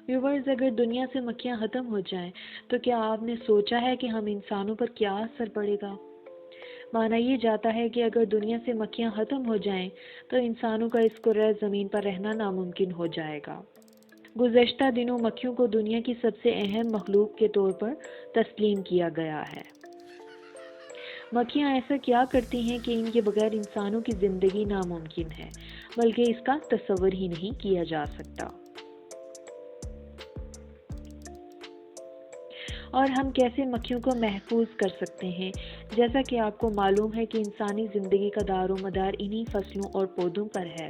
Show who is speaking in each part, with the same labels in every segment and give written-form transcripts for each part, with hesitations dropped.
Speaker 1: Viewers, अगर दुनिया से मक्खियाँ ख़त्म हो जाएं तो क्या आपने सोचा है कि हम इंसानों पर क्या असर पड़ेगा? माना ये जाता है कि अगर दुनिया से मक्खियाँ ख़त्म हो जाएं तो इंसानों का इस कुर्रे ज़मीन पर रहना नामुमकिन हो जाएगा। गुज़श्ता दिनों मक्खियों को दुनिया की सबसे अहम मखलूक के तौर पर तस्लीम किया गया है। मक्खियाँ ऐसा क्या करती हैं कि इनके बगैर इंसानों की ज़िंदगी नामुमकिन है, बल्कि इसका तस्वर ही नहीं किया जा सकता। और हम कैसे मक्खियों को महफूज कर सकते हैं? जैसा कि आपको मालूम है कि इंसानी ज़िंदगी का दारोमदार इन्हीं फसलों और पौधों पर है।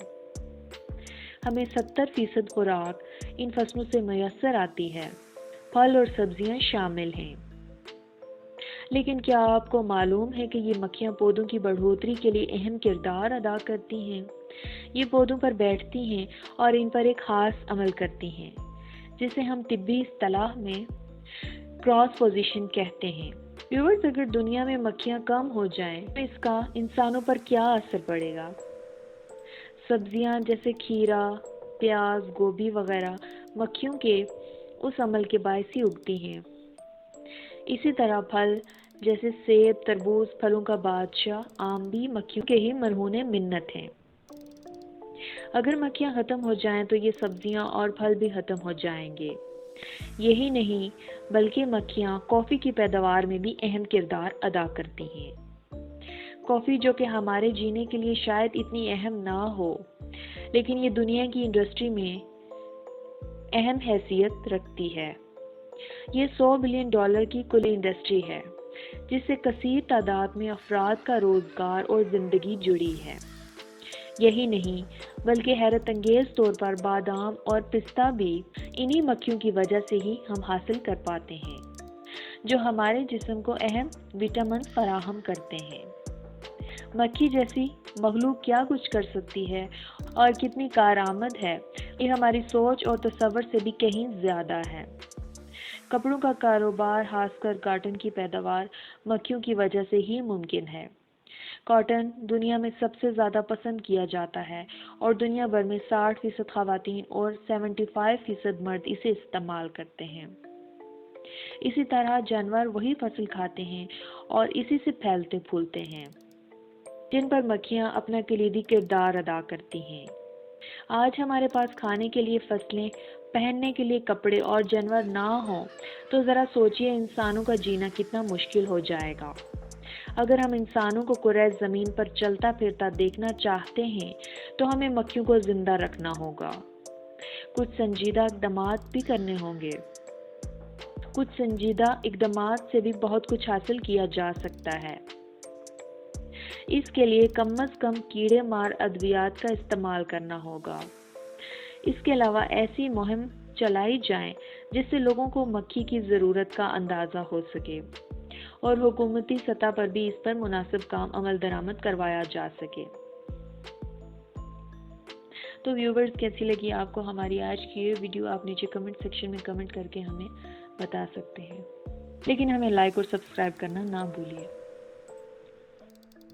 Speaker 1: हमें 70% खुराक इन फसलों से मैसर आती है। फल और सब्जियां शामिल हैं। लेकिन क्या आपको मालूम है कि ये मक्खियाँ पौधों की बढ़ोतरी के लिए अहम किरदार अदा करती हैं? ये पौधों पर बैठती हैं और इन पर एक ख़ास अमल करती हैं, जिसे हम तिब्बी इस्तिलाह में क्रॉस पोजीशन कहते हैं। व्यूअर्स, अगर दुनिया में मक्खियाँ कम हो जाएं तो इसका इंसानों पर क्या असर पड़ेगा? सब्जियां जैसे खीरा, प्याज, गोभी वगैरह मक्खियों के उस अमल के बायस ही उगती हैं। इसी तरह फल जैसे सेब, तरबूज, फलों का बादशाह आम भी मक्खियों के ही मरहूने मिन्नत हैं। अगर मक्खियाँ ख़त्म हो जाएं तो ये सब्जियां और फल भी ख़त्म हो जाएंगे। यही नहीं, बल्कि मक्खियाँ कॉफ़ी की पैदावार में भी अहम किरदार अदा करती हैं। कॉफ़ी, जो कि हमारे जीने के लिए शायद इतनी अहम ना हो, लेकिन ये दुनिया की इंडस्ट्री में अहम हैसियत रखती है। ये $100 बिलियन की कुल इंडस्ट्री है, जिससे कसीर तादाद में अफराद का रोज़गार और ज़िंदगी जुड़ी है। यही नहीं, बल्कि हैरत अंगेज़ तौर पर बादाम और पिस्ता भी इन्हीं मक्खियों की वजह से ही हम हासिल कर पाते हैं, जो हमारे जिस्म को अहम विटामिन फराहम करते हैं। मक्खी जैसी मखलूक क्या कुछ कर सकती है और कितनी कारआमद है, ये हमारी सोच और तसव्वुर से भी कहीं ज़्यादा है। कपड़ों का कारोबार, खासकर कॉटन की पैदावार मक्खियों की वजह से ही मुमकिन है। कॉटन दुनिया में सबसे ज़्यादा पसंद किया जाता है और दुनिया भर में 60% ख़वातीन और 75% मर्द इसे इस्तेमाल करते हैं। इसी तरह जानवर वही फसल खाते हैं और इसी से फैलते फूलते हैं, जिन पर मक्खियाँ अपना कलीदी किरदार अदा करती हैं। आज हमारे पास खाने के लिए फसलें, पहनने के लिए कपड़े और जानवर ना हो तो ज़रा सोचिए इंसानों का जीना कितना मुश्किल हो जाएगा। अगर हम इंसानों को कुर्रे ज़मीन पर चलता फिरता देखना चाहते हैं तो हमें मक्खियों को ज़िंदा रखना होगा। कुछ संजीदा इक़दामात भी करने होंगे। कुछ संजीदा इक़दामात से भी बहुत कुछ हासिल किया जा सकता है। इसके लिए कम से कम कीड़े मार अद्वियात का इस्तेमाल करना होगा। इसके अलावा ऐसी मुहिम चलाई जाए जिससे लोगों को मक्खी की ज़रूरत का अंदाज़ा हो सके और हुकूमती सतह पर भी इस पर मुनासिब काम अमल दरामद करवाया जा सके। तो व्यूवर्स, कैसी लगी आपको हमारी आज की ये वीडियो? आप नीचे कमेंट सेक्शन में कमेंट करके हमें बता सकते हैं, लेकिन हमें लाइक और सब्सक्राइब करना ना भूलिए।